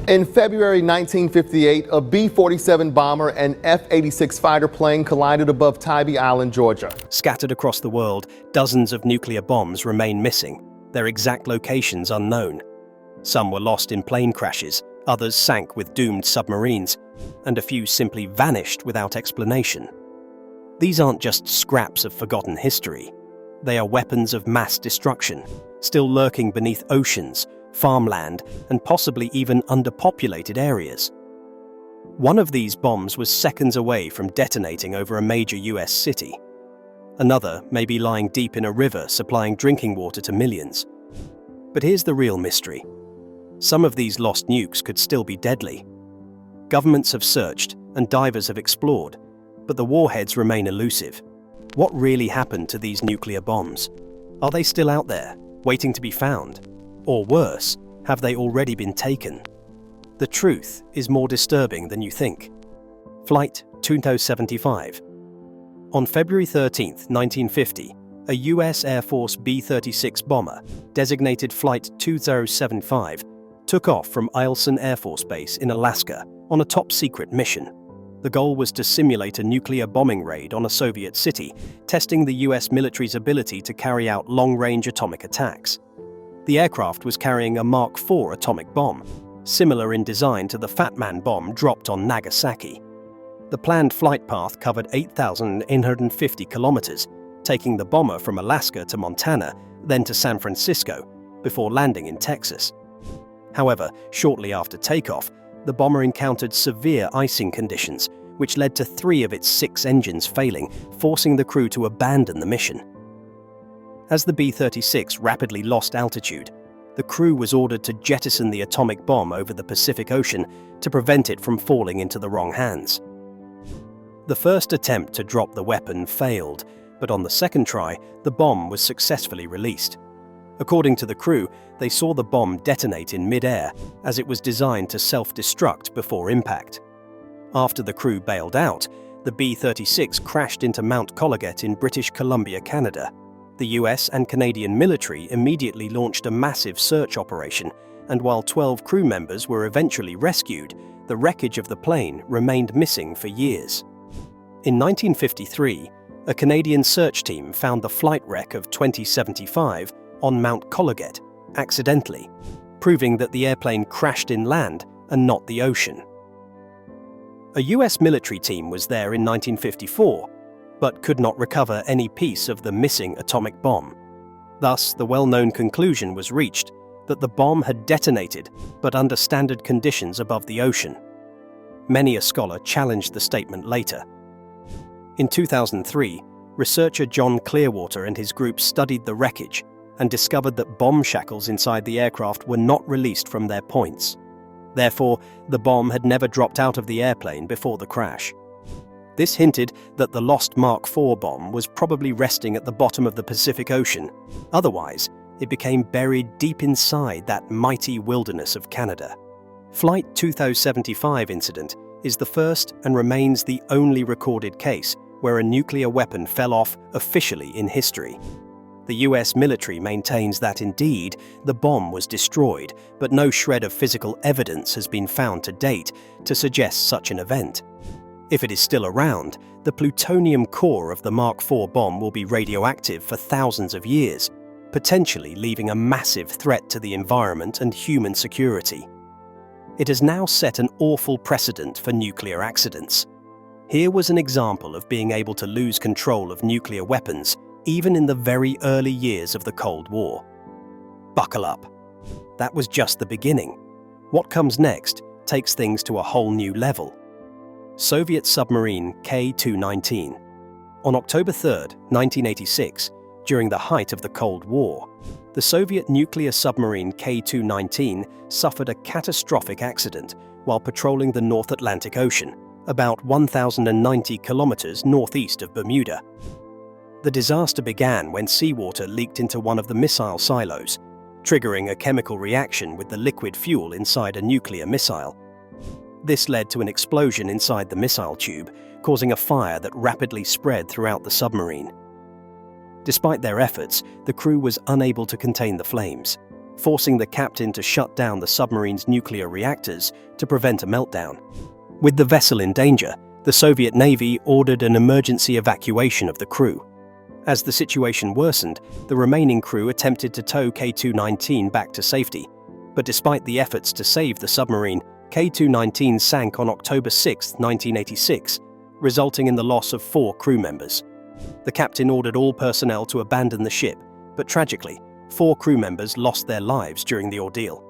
In February 1958, a B-47 bomber and F-86 fighter plane collided above Tybee Island, Georgia. Scattered across the world, dozens of nuclear bombs remain missing, their exact locations unknown. Some were lost in plane crashes, others sank with doomed submarines, and a few simply vanished without explanation. These aren't just scraps of forgotten history. They are weapons of mass destruction, still lurking beneath oceans, farmland, and possibly even underpopulated areas. One of these bombs was seconds away from detonating over a major US city. Another may be lying deep in a river supplying drinking water to millions. But here's the real mystery. Some of these lost nukes could still be deadly. Governments have searched and divers have explored, but the warheads remain elusive. What really happened to these nuclear bombs? Are they still out there, waiting to be found? Or worse, have they already been taken? The truth is more disturbing than you think. Flight 2075. On February 13, 1950, a US Air Force B-36 bomber, designated Flight 2075, took off from Eielson Air Force Base in Alaska on a top-secret mission. The goal was to simulate a nuclear bombing raid on a Soviet city, testing the US military's ability to carry out long-range atomic attacks. The aircraft was carrying a Mark IV atomic bomb, similar in design to the Fat Man bomb dropped on Nagasaki. The planned flight path covered 8,850 kilometers, taking the bomber from Alaska to Montana, then to San Francisco, before landing in Texas. However, shortly after takeoff, the bomber encountered severe icing conditions, which led to 3 of its 6 engines failing, forcing the crew to abandon the mission. As the B-36 rapidly lost altitude, the crew was ordered to jettison the atomic bomb over the Pacific Ocean to prevent it from falling into the wrong hands. The first attempt to drop the weapon failed, but on the second try, the bomb was successfully released. According to the crew, they saw the bomb detonate in mid-air as it was designed to self-destruct before impact. After the crew bailed out, the B-36 crashed into Mount Colleget in British Columbia, Canada. The US and Canadian military immediately launched a massive search operation, and while 12 crew members were eventually rescued, the wreckage of the plane remained missing for years. In 1953, a Canadian search team found the flight wreck of 2075 on Mount Colleget, accidentally, proving that the airplane crashed inland and not the ocean. A US military team was there in 1954, but could not recover any piece of the missing atomic bomb. Thus, the well-known conclusion was reached that the bomb had detonated, but under standard conditions above the ocean. Many a scholar challenged the statement later. In 2003, researcher John Clearwater and his group studied the wreckage and discovered that bomb shackles inside the aircraft were not released from their points. Therefore, the bomb had never dropped out of the airplane before the crash. This hinted that the lost Mark IV bomb was probably resting at the bottom of the Pacific Ocean. Otherwise, it became buried deep inside that mighty wilderness of Canada. Flight 2075 incident is the first and remains the only recorded case where a nuclear weapon fell off officially in history. The US military maintains that indeed, the bomb was destroyed, but no shred of physical evidence has been found to date to suggest such an event. If it is still around, the plutonium core of the Mark IV bomb will be radioactive for thousands of years, potentially leaving a massive threat to the environment and human security. It has now set an awful precedent for nuclear accidents. Here was an example of being able to lose control of nuclear weapons, even in the very early years of the Cold War. Buckle up. That was just the beginning. What comes next takes things to a whole new level. Soviet submarine K-219. On October 3, 1986, during the height of the Cold War, the Soviet nuclear submarine K-219 suffered a catastrophic accident while patrolling the North Atlantic Ocean, about 1,090 kilometers northeast of Bermuda. The disaster began when seawater leaked into one of the missile silos, triggering a chemical reaction with the liquid fuel inside a nuclear missile. This led to an explosion inside the missile tube, causing a fire that rapidly spread throughout the submarine. Despite their efforts, the crew was unable to contain the flames. forcing the captain to shut down the submarine's nuclear reactors to prevent a meltdown. With the vessel in danger, the Soviet Navy ordered an emergency evacuation of the crew. As the situation worsened, the remaining crew attempted to tow K2-19 back to safety, but despite the efforts to save the submarine, K2-19 sank on October 6, 1986, resulting in the loss of 4 crew members. The captain ordered all personnel to abandon the ship, but tragically, 4 crew members lost their lives during the ordeal.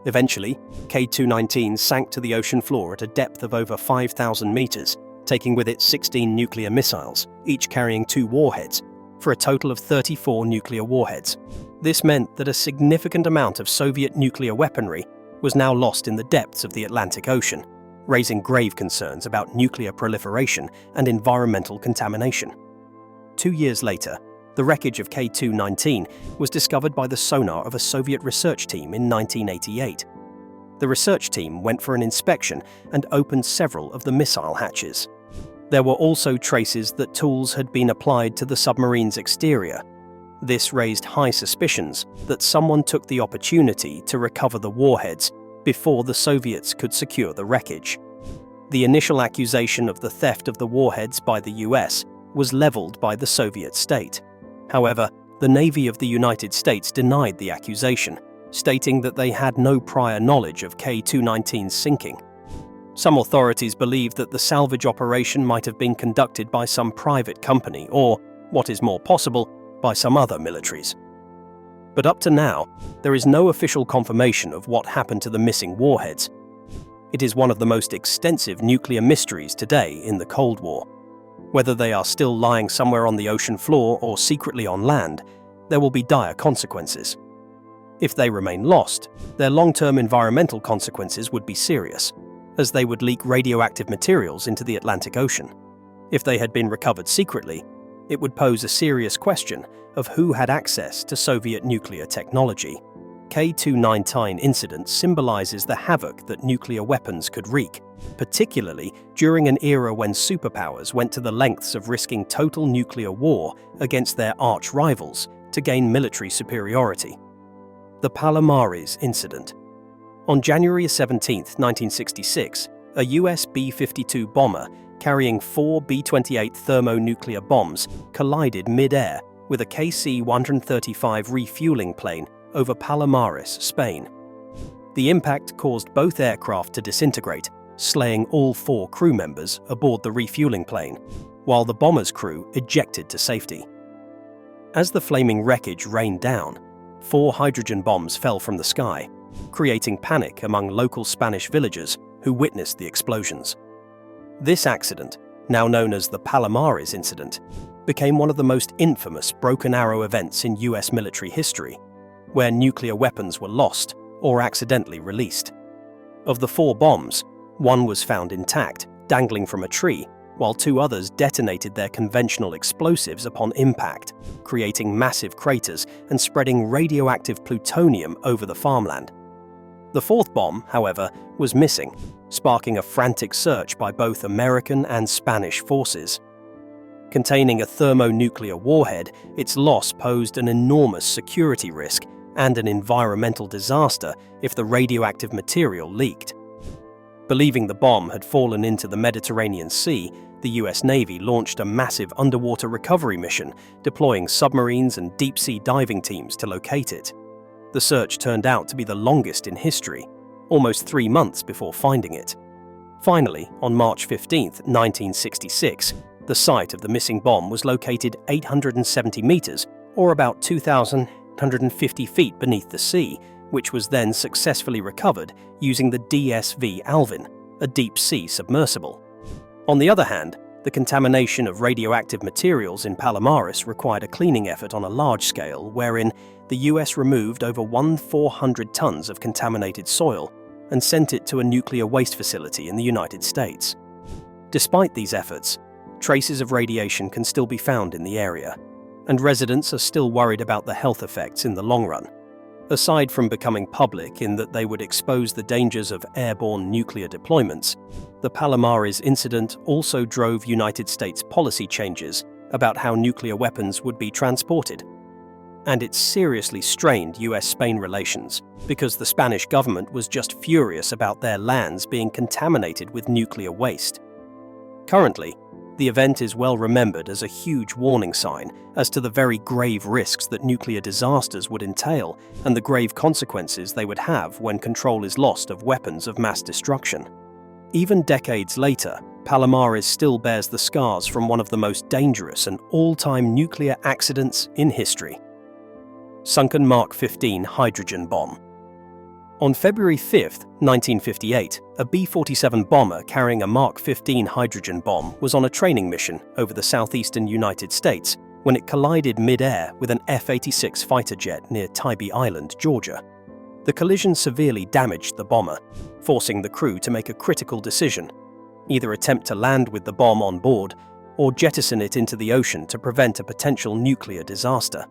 Eventually, K2-19 sank to the ocean floor at a depth of over 5,000 meters, taking with it 16 nuclear missiles, each carrying 2 warheads, for a total of 34 nuclear warheads. This meant that a significant amount of Soviet nuclear weaponry was now lost in the depths of the Atlantic Ocean, raising grave concerns about nuclear proliferation and environmental contamination. 2 years later, the wreckage of K2-19 was discovered by the sonar of a Soviet research team in 1988. The research team went for an inspection and opened several of the missile hatches. There were also traces that tools had been applied to the submarine's exterior. This raised high suspicions that someone took the opportunity to recover the warheads before the Soviets could secure the wreckage. The initial accusation of the theft of the warheads by the US was leveled by the Soviet state. However, the Navy of the United States denied the accusation, stating that they had no prior knowledge of K2-19's sinking. Some authorities believe that the salvage operation might have been conducted by some private company or, what is more possible, by some other militaries. But up to now, there is no official confirmation of what happened to the missing warheads. It is one of the most extensive nuclear mysteries today in the Cold War. Whether they are still lying somewhere on the ocean floor or secretly on land, there will be dire consequences. If they remain lost, their long-term environmental consequences would be serious, as they would leak radioactive materials into the Atlantic Ocean. If they had been recovered secretly, it would pose a serious question of who had access to Soviet nuclear technology. K2-19 incident symbolizes the havoc that nuclear weapons could wreak, particularly during an era when superpowers went to the lengths of risking total nuclear war against their arch-rivals to gain military superiority. The Palacios Incident. On January 17, 1966, a US B-52 bomber carrying 4 B-28 thermonuclear bombs collided mid-air with a KC-135 refueling plane over Palacios, Spain. The impact caused both aircraft to disintegrate, slaying all 4 crew members aboard the refueling plane, while the bomber's crew ejected to safety. As the flaming wreckage rained down, 4 hydrogen bombs fell from the sky, creating panic among local Spanish villagers who witnessed the explosions. This accident, now known as the Palacios Incident, became one of the most infamous broken arrow events in US military history, where nuclear weapons were lost or accidentally released. Of the 4 bombs, 1 was found intact, dangling from a tree, while 2 others detonated their conventional explosives upon impact, creating massive craters and spreading radioactive plutonium over the farmland. The 4th bomb, however, was missing, sparking a frantic search by both American and Spanish forces. Containing a thermonuclear warhead, its loss posed an enormous security risk and an environmental disaster if the radioactive material leaked. Believing the bomb had fallen into the Mediterranean Sea, the US Navy launched a massive underwater recovery mission, deploying submarines and deep-sea diving teams to locate it. The search turned out to be the longest in history, almost 3 months before finding it. Finally, on March 15, 1966, the site of the missing bomb was located 870 meters, or about 2,150 feet beneath the sea, which was then successfully recovered using the DSV Alvin, a deep-sea submersible. On the other hand, the contamination of radioactive materials in Palacios required a cleaning effort on a large scale, wherein the US removed over 1,400 tons of contaminated soil and sent it to a nuclear waste facility in the United States. Despite these efforts, traces of radiation can still be found in the area, and residents are still worried about the health effects in the long run. Aside from becoming public in that they would expose the dangers of airborne nuclear deployments, the Palacios incident also drove United States policy changes about how nuclear weapons would be transported. And it seriously strained US-Spain relations, because the Spanish government was just furious about their lands being contaminated with nuclear waste. Currently, the event is well remembered as a huge warning sign as to the very grave risks that nuclear disasters would entail and the grave consequences they would have when control is lost of weapons of mass destruction. Even decades later, Palomares still bears the scars from one of the most dangerous and all-time nuclear accidents in history. Sunken Mark 15 hydrogen bomb. On February 5, 1958, a B-47 bomber carrying a Mark 15 hydrogen bomb was on a training mission over the southeastern United States when it collided mid-air with an F-86 fighter jet near Tybee Island, Georgia. The collision severely damaged the bomber, forcing the crew to make a critical decision: either attempt to land with the bomb on board or jettison it into the ocean to prevent a potential nuclear disaster.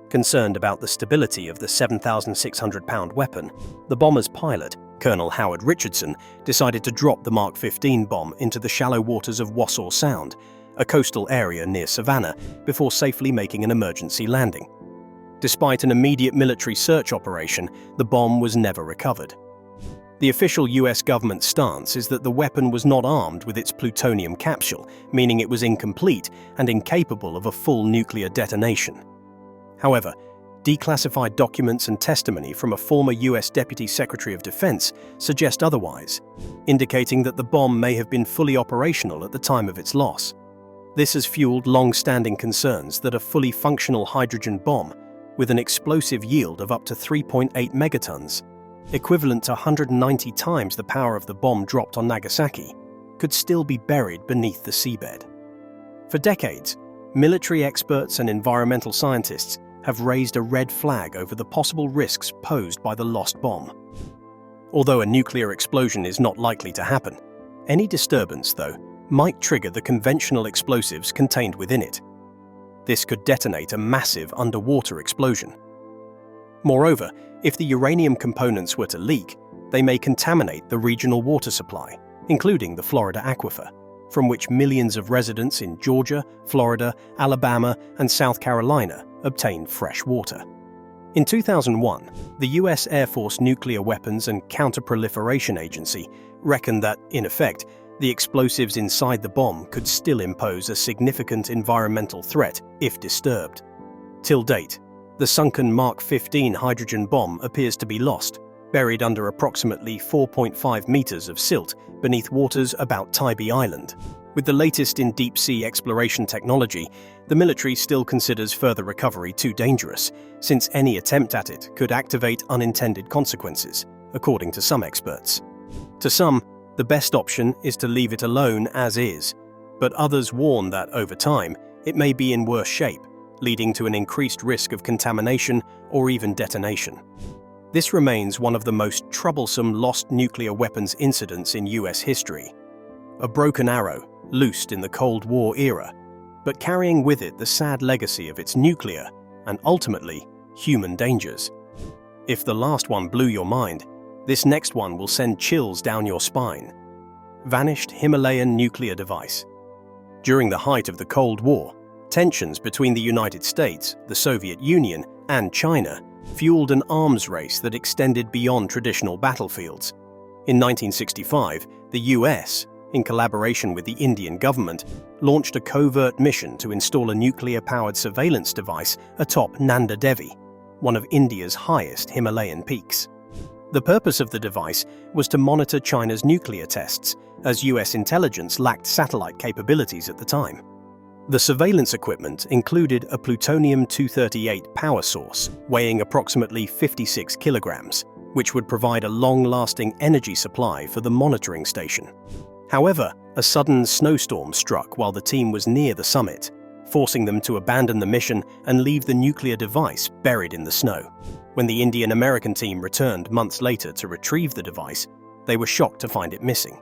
Concerned about the stability of the 7,600-pound weapon, the bomber's pilot, Colonel Howard Richardson, decided to drop the Mark 15 bomb into the shallow waters of Wassaw Sound, a coastal area near Savannah, before safely making an emergency landing. Despite an immediate military search operation, the bomb was never recovered. The official US government stance is that the weapon was not armed with its plutonium capsule, meaning it was incomplete and incapable of a full nuclear detonation. However, declassified documents and testimony from a former US Deputy Secretary of Defense suggest otherwise, indicating that the bomb may have been fully operational at the time of its loss. This has fueled long-standing concerns that a fully functional hydrogen bomb, with an explosive yield of up to 3.8 megatons, equivalent to 190 times the power of the bomb dropped on Nagasaki, could still be buried beneath the seabed. For decades, military experts and environmental scientists have raised a red flag over the possible risks posed by the lost bomb. Although a nuclear explosion is not likely to happen, any disturbance, though, might trigger the conventional explosives contained within it. This could detonate a massive underwater explosion. Moreover, if the uranium components were to leak, they may contaminate the regional water supply, including the Florida aquifer, from which millions of residents in Georgia, Florida, Alabama, and South Carolina obtain fresh water. In 2001, the US Air Force Nuclear Weapons and Counterproliferation Agency reckoned that, in effect, the explosives inside the bomb could still impose a significant environmental threat if disturbed. Till date, the sunken Mark 15 hydrogen bomb appears to be lost, buried under approximately 4.5 meters of silt beneath waters about Tybee Island. With the latest in deep-sea exploration technology, the military still considers further recovery too dangerous, since any attempt at it could activate unintended consequences, according to some experts. To some, the best option is to leave it alone as is, but others warn that over time, it may be in worse shape, leading to an increased risk of contamination or even detonation. This remains one of the most troublesome lost nuclear weapons incidents in US history. A broken arrow, loosed in the Cold War era, but carrying with it the sad legacy of its nuclear and ultimately human dangers. If the last one blew your mind, this next one will send chills down your spine. Vanished Himalayan nuclear device. During the height of the Cold War, tensions between the United States, the Soviet Union, and China fueled an arms race that extended beyond traditional battlefields. In 1965, the US, in collaboration with the Indian government, launched a covert mission to install a nuclear-powered surveillance device atop Nanda Devi, one of India's highest Himalayan peaks. The purpose of the device was to monitor China's nuclear tests, as US intelligence lacked satellite capabilities at the time. The surveillance equipment included a plutonium-238 power source weighing approximately 56 kilograms, which would provide a long-lasting energy supply for the monitoring station. However, a sudden snowstorm struck while the team was near the summit, forcing them to abandon the mission and leave the nuclear device buried in the snow. When the Indian-American team returned months later to retrieve the device, they were shocked to find it missing.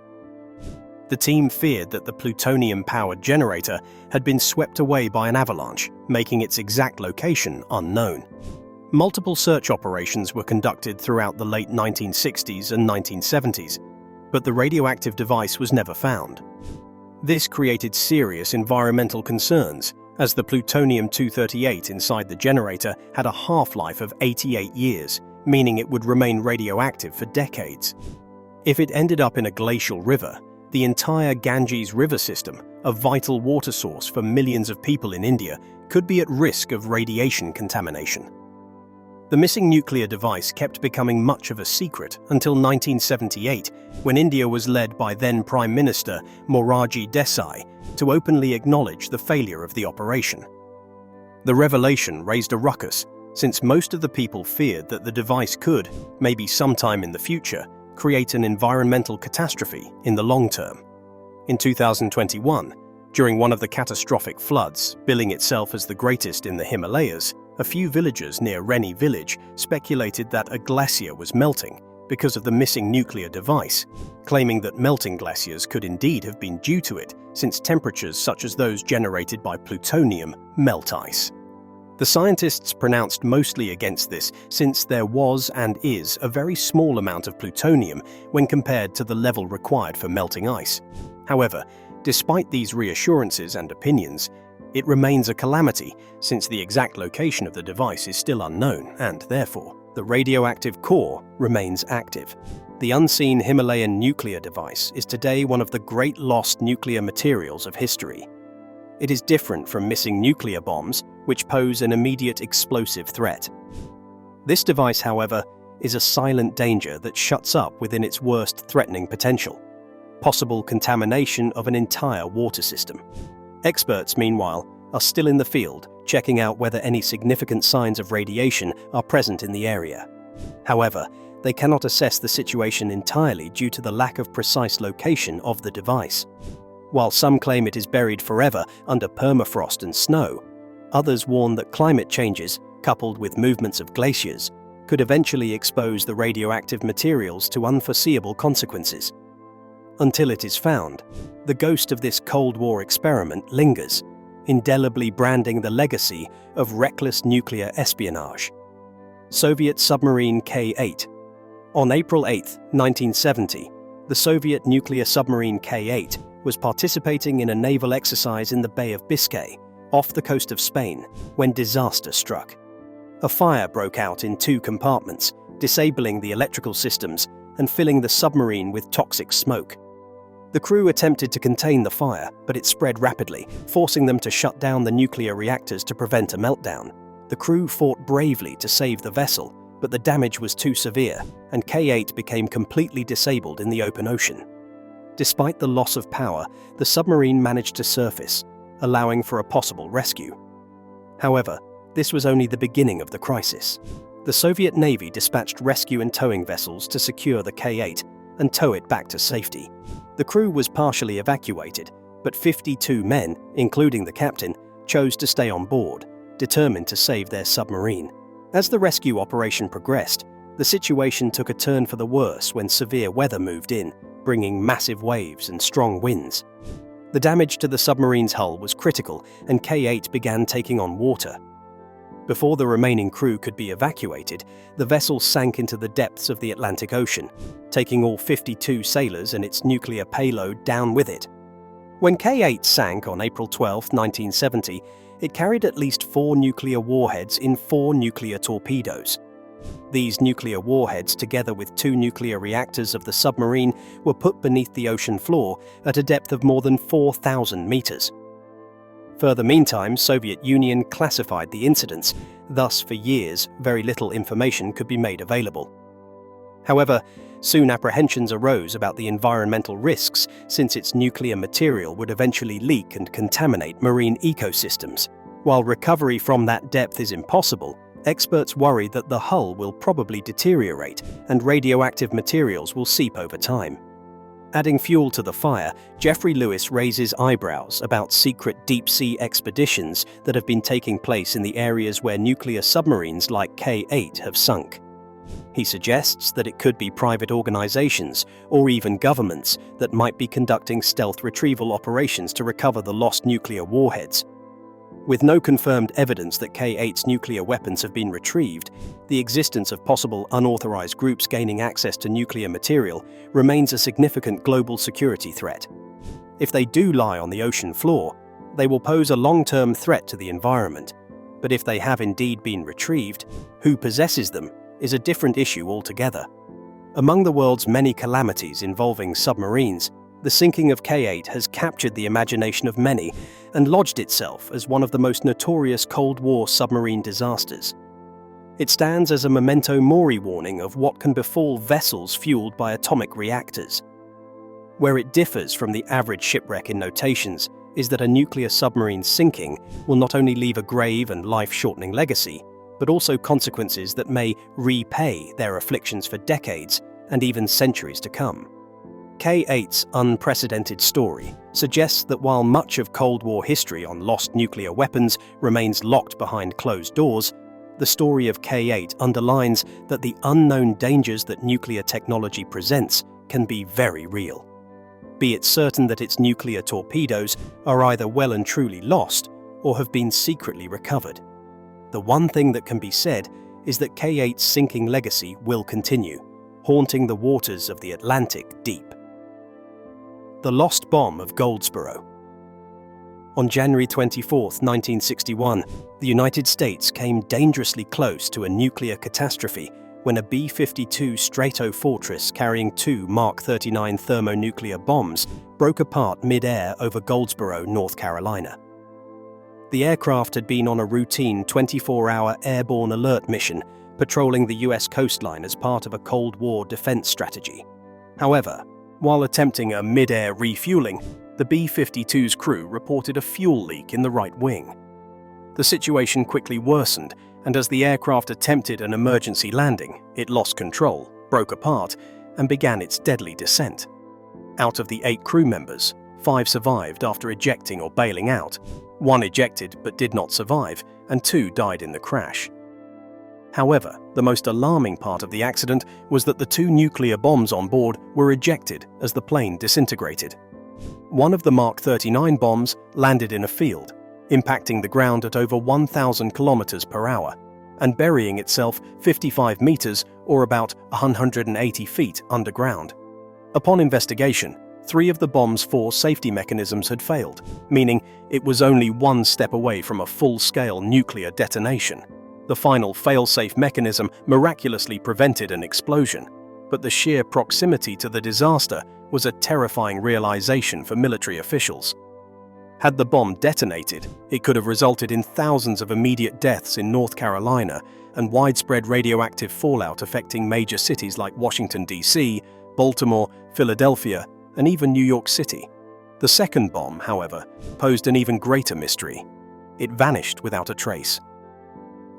The team feared that the plutonium-powered generator had been swept away by an avalanche, making its exact location unknown. Multiple search operations were conducted throughout the late 1960s and 1970s, but the radioactive device was never found. This created serious environmental concerns, as the plutonium-238 inside the generator had a half-life of 88 years, meaning it would remain radioactive for decades. If it ended up in a glacial river, the entire Ganges River system, a vital water source for millions of people in India, could be at risk of radiation contamination. The missing nuclear device kept becoming much of a secret until 1978, when India was led by then Prime Minister Morarji Desai to openly acknowledge the failure of the operation. The revelation raised a ruckus, since most of the people feared that the device could, maybe sometime in the future, create an environmental catastrophe in the long term. In 2021, during one of the catastrophic floods, billing itself as the greatest in the Himalayas, a few villagers near Reni village speculated that a glacier was melting because of the missing nuclear device, claiming that melting glaciers could indeed have been due to it, since temperatures such as those generated by plutonium melt ice. The scientists pronounced mostly against this, since there was and is a very small amount of plutonium when compared to the level required for melting ice. However, despite these reassurances and opinions, it remains a calamity, since the exact location of the device is still unknown and, therefore, the radioactive core remains active. The unseen Himalayan nuclear device is today one of the great lost nuclear materials of history. It is different from missing nuclear bombs, which pose an immediate explosive threat. This device, however, is a silent danger that shuts up within its worst threatening potential: possible contamination of an entire water system. Experts, meanwhile, are still in the field, checking out whether any significant signs of radiation are present in the area. However, they cannot assess the situation entirely due to the lack of precise location of the device. While some claim it is buried forever under permafrost and snow, others warn that climate changes, coupled with movements of glaciers, could eventually expose the radioactive materials to unforeseeable consequences. Until it is found, the ghost of this Cold War experiment lingers, indelibly branding the legacy of reckless nuclear espionage. Soviet Submarine K8. On April 8, 1970, the Soviet nuclear submarine K8 was participating in a naval exercise in the Bay of Biscay, off the coast of Spain, when disaster struck. A fire broke out in 2 compartments, disabling the electrical systems and filling the submarine with toxic smoke. The crew attempted to contain the fire, but it spread rapidly, forcing them to shut down the nuclear reactors to prevent a meltdown. The crew fought bravely to save the vessel, but the damage was too severe, and K8 became completely disabled in the open ocean. Despite the loss of power, the submarine managed to surface, allowing for a possible rescue. However, this was only the beginning of the crisis. The Soviet Navy dispatched rescue and towing vessels to secure the K8 and tow it back to safety. The crew was partially evacuated, but 52 men, including the captain, chose to stay on board, determined to save their submarine. As the rescue operation progressed, the situation took a turn for the worse when severe weather moved in, bringing massive waves and strong winds. The damage to the submarine's hull was critical, and K8 began taking on water. Before the remaining crew could be evacuated, the vessel sank into the depths of the Atlantic Ocean, taking all 52 sailors and its nuclear payload down with it. When K8 sank on April 12, 1970, it carried at least 4 nuclear warheads in 4 nuclear torpedoes. These nuclear warheads, together with 2 nuclear reactors of the submarine, were put beneath the ocean floor at a depth of more than 4,000 meters. Further, meantime, Soviet Union classified the incidents, thus for years very little information could be made available. However, soon apprehensions arose about the environmental risks, since its nuclear material would eventually leak and contaminate marine ecosystems. While recovery from that depth is impossible, experts worry that the hull will probably deteriorate and radioactive materials will seep over time. Adding fuel to the fire, Jeffrey Lewis raises eyebrows about secret deep-sea expeditions that have been taking place in the areas where nuclear submarines like K8 have sunk. He suggests that it could be private organizations or even governments that might be conducting stealth retrieval operations to recover the lost nuclear warheads. With no confirmed evidence that K8's nuclear weapons have been retrieved, the existence of possible unauthorized groups gaining access to nuclear material remains a significant global security threat. If they do lie on the ocean floor, They will pose a long-term threat to the environment, but if they have indeed been retrieved, who possesses them is a different issue altogether. Among the world's many calamities involving submarines, the sinking of K8 has captured the imagination of many and lodged itself as one of the most notorious Cold War submarine disasters. It stands as a memento mori warning of what can befall vessels fueled by atomic reactors. Where it differs from the average shipwreck in notations is that a nuclear submarine sinking will not only leave a grave and life-shortening legacy, but also consequences that may repay their afflictions for decades and even centuries to come. K8's unprecedented story suggests that while much of Cold War history on lost nuclear weapons remains locked behind closed doors, the story of K8 underlines that the unknown dangers that nuclear technology presents can be very real. Be it certain that its nuclear torpedoes are either well and truly lost or have been secretly recovered. The one thing that can be said is that K8's sinking legacy will continue, haunting the waters of the Atlantic deep. The Lost Bomb of Goldsboro. On January 24, 1961, the United States came dangerously close to a nuclear catastrophe when a B-52 Stratofortress carrying 2 Mark 39 thermonuclear bombs broke apart mid-air over Goldsboro, North Carolina. The aircraft had been on a routine 24-hour airborne alert mission, patrolling the U.S. coastline as part of a Cold War defense strategy. However, while attempting a mid-air refueling, the B-52's crew reported a fuel leak in the right wing. The situation quickly worsened, and as the aircraft attempted an emergency landing, it lost control, broke apart, and began its deadly descent. Out of the 8 crew members, 5 survived after ejecting or bailing out, 1 ejected but did not survive, and 2 died in the crash. However, the most alarming part of the accident was that the 2 nuclear bombs on board were ejected as the plane disintegrated. One of the Mark 39 bombs landed in a field, impacting the ground at over 1,000 kilometers per hour and burying itself 55 meters or about 180 feet underground. Upon investigation, 3 of the bomb's 4 safety mechanisms had failed, meaning it was only 1 step away from a full-scale nuclear detonation. The final fail-safe mechanism miraculously prevented an explosion, but the sheer proximity to the disaster was a terrifying realization for military officials. Had the bomb detonated, it could have resulted in thousands of immediate deaths in North Carolina and widespread radioactive fallout affecting major cities like Washington, D.C., Baltimore, Philadelphia, and even New York City. The second bomb, however, posed an even greater mystery. It vanished without a trace.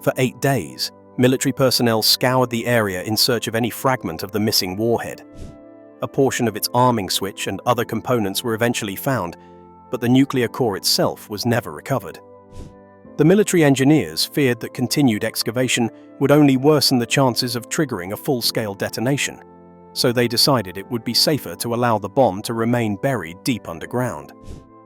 For 8 days, military personnel scoured the area in search of any fragment of the missing warhead. A portion of its arming switch and other components were eventually found, but the nuclear core itself was never recovered. The military engineers feared that continued excavation would only worsen the chances of triggering a full-scale detonation, so they decided it would be safer to allow the bomb to remain buried deep underground.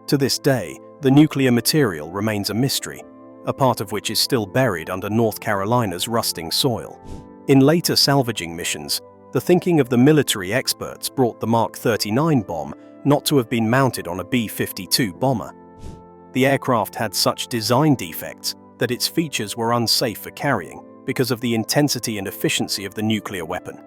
To this day, the nuclear material remains a mystery, a part of which is still buried under North Carolina's rusting soil. In later salvaging missions, the thinking of the military experts brought the Mark 39 bomb not to have been mounted on a B-52 bomber. The aircraft had such design defects that its features were unsafe for carrying because of the intensity and efficiency of the nuclear weapon.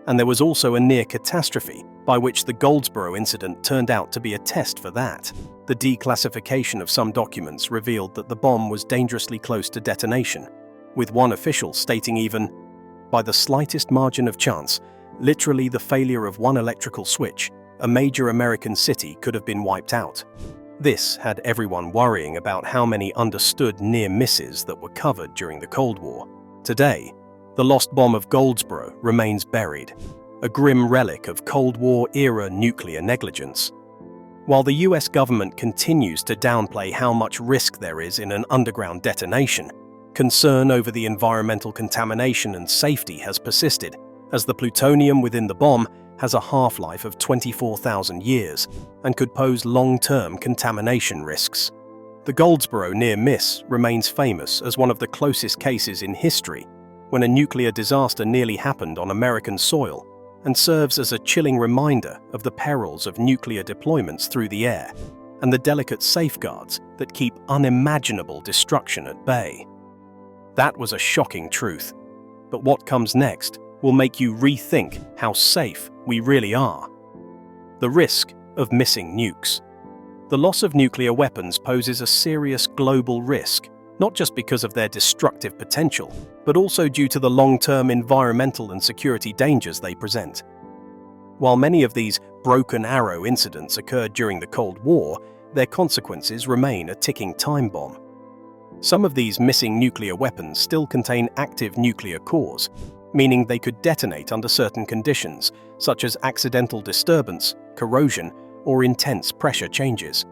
And there was also a near catastrophe by which the Goldsboro incident turned out to be a test for that. The declassification of some documents revealed that the bomb was dangerously close to detonation, with one official stating even, "By the slightest margin of chance, literally the failure of one electrical switch, a major American city could have been wiped out." This had everyone worrying about how many understood near misses that were covered during the Cold War. Today, the lost bomb of Goldsboro remains buried, a grim relic of Cold War-era nuclear negligence. While the US government continues to downplay how much risk there is in an underground detonation, concern over the environmental contamination and safety has persisted, as the plutonium within the bomb has a half-life of 24,000 years and could pose long-term contamination risks. The Goldsboro near miss remains famous as one of the closest cases in history when a nuclear disaster nearly happened on American soil, and serves as a chilling reminder of the perils of nuclear deployments through the air and the delicate safeguards that keep unimaginable destruction at bay. That was a shocking truth, but what comes next will make you rethink how safe we really are. The risk of missing nukes. The loss of nuclear weapons poses a serious global risk, not just because of their destructive potential, but also due to the long-term environmental and security dangers they present. While many of these broken arrow incidents occurred during the Cold War, their consequences remain a ticking time bomb. Some of these missing nuclear weapons still contain active nuclear cores, meaning they could detonate under certain conditions, such as accidental disturbance, corrosion, or intense pressure changes.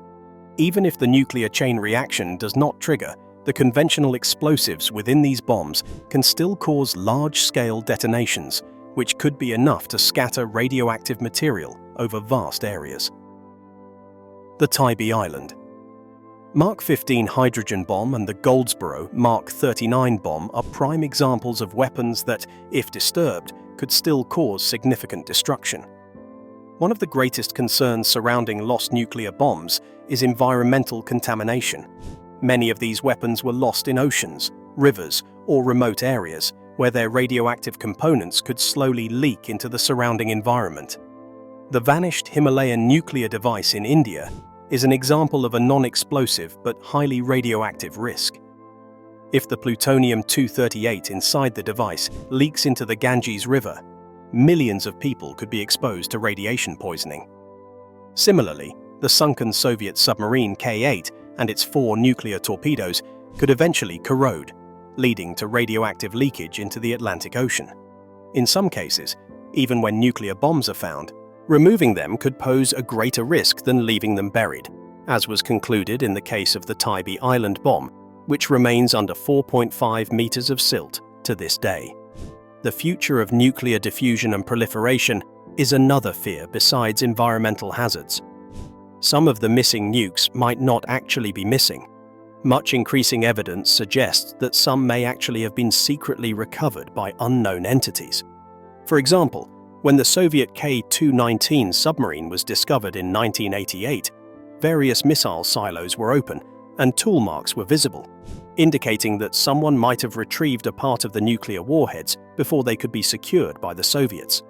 Even if the nuclear chain reaction does not trigger, the conventional explosives within these bombs can still cause large-scale detonations, which could be enough to scatter radioactive material over vast areas. The Tybee Island. Mark 15 hydrogen bomb and the Goldsboro Mark 39 bomb are prime examples of weapons that, if disturbed, could still cause significant destruction. One of the greatest concerns surrounding lost nuclear bombs is environmental contamination. Many of these weapons were lost in oceans, rivers, or remote areas where their radioactive components could slowly leak into the surrounding environment. The vanished Himalayan nuclear device in India is an example of a non-explosive but highly radioactive risk. If the plutonium-238 inside the device leaks into the Ganges River, millions of people could be exposed to radiation poisoning. Similarly, the sunken Soviet submarine K8 and its 4 nuclear torpedoes could eventually corrode, leading to radioactive leakage into the Atlantic Ocean. In some cases, even when nuclear bombs are found, removing them could pose a greater risk than leaving them buried, as was concluded in the case of the Tybee Island bomb, which remains under 4.5 meters of silt to this day. The future of nuclear diffusion and proliferation is another fear besides environmental hazards. Some of the missing nukes might not actually be missing. Much increasing evidence suggests that some may actually have been secretly recovered by unknown entities. For example, when the Soviet K-219 submarine was discovered in 1988, various missile silos were open and tool marks were visible, indicating that someone might have retrieved a part of the nuclear warheads before they could be secured by the Soviets.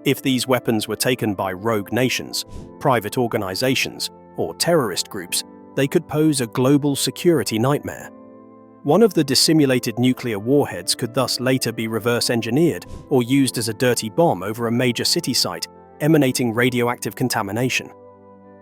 If these weapons were taken by rogue nations, private organizations, or terrorist groups, they could pose a global security nightmare. One of the dissimulated nuclear warheads could thus later be reverse-engineered or used as a dirty bomb over a major city site, emanating radioactive contamination.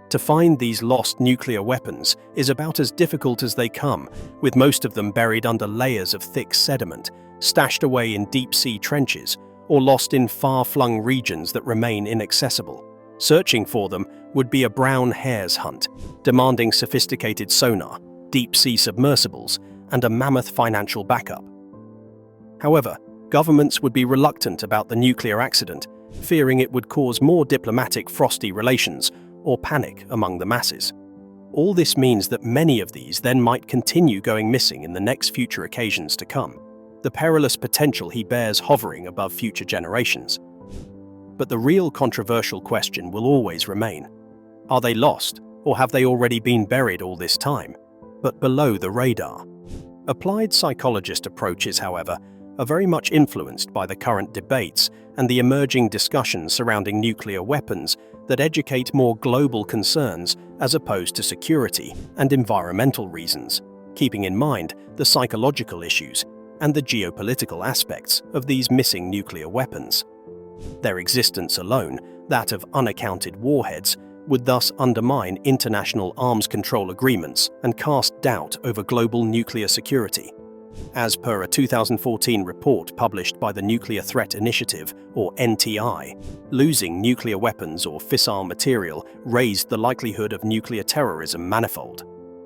To find these lost nuclear weapons is about as difficult as they come, with most of them buried under layers of thick sediment, stashed away in deep-sea trenches, or lost in far-flung regions that remain inaccessible. Searching for them would be a brown hare's hunt, demanding sophisticated sonar, deep-sea submersibles, and a mammoth financial backup. However, governments would be reluctant about the nuclear accident, fearing it would cause more diplomatic frosty relations or panic among the masses. All this means that many of these then might continue going missing in the next future occasions to come, the perilous potential he bears hovering above future generations. But the real controversial question will always remain: are they lost, or have they already been buried all this time, but below the radar? Applied psychologist approaches, however, are very much influenced by the current debates and the emerging discussions surrounding nuclear weapons that educate more global concerns as opposed to security and environmental reasons, keeping in mind the psychological issues and the geopolitical aspects of these missing nuclear weapons. Their existence alone, that of unaccounted warheads, would thus undermine international arms control agreements and cast doubt over global nuclear security. As per a 2014 report published by the Nuclear Threat Initiative, or NTI, losing nuclear weapons or fissile material raised the likelihood of nuclear terrorism manifold.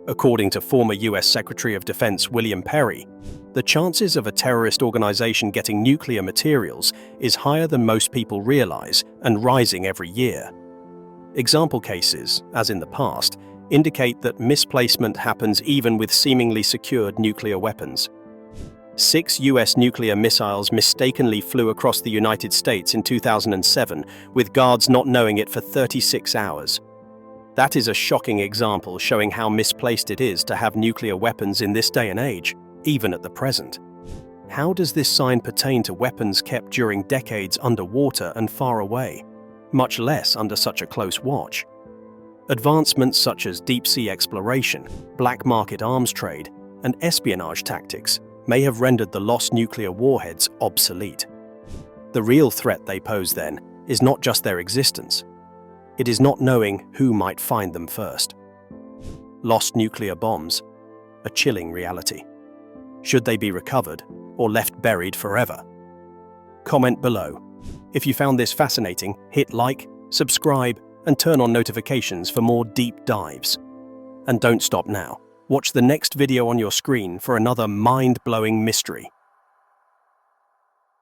According to former US Secretary of Defense William Perry, the chances of a terrorist organization getting nuclear materials is higher than most people realize and rising every year. Example cases, as in the past, indicate that misplacement happens even with seemingly secured nuclear weapons. 6 US nuclear missiles mistakenly flew across the United States in 2007, with guards not knowing it for 36 hours. That is a shocking example showing how misplaced it is to have nuclear weapons in this day and age, even at the present. How does this sign pertain to weapons kept during decades underwater and far away, much less under such a close watch? Advancements such as deep-sea exploration, black market arms trade, and espionage tactics may have rendered the lost nuclear warheads obsolete. The real threat they pose, then, is not just their existence. It is not knowing who might find them first. Lost nuclear bombs, a chilling reality. Should they be recovered or left buried forever? Comment below. If you found this fascinating, hit like, subscribe, and turn on notifications for more deep dives. And don't stop now. Watch the next video on your screen for another mind-blowing mystery.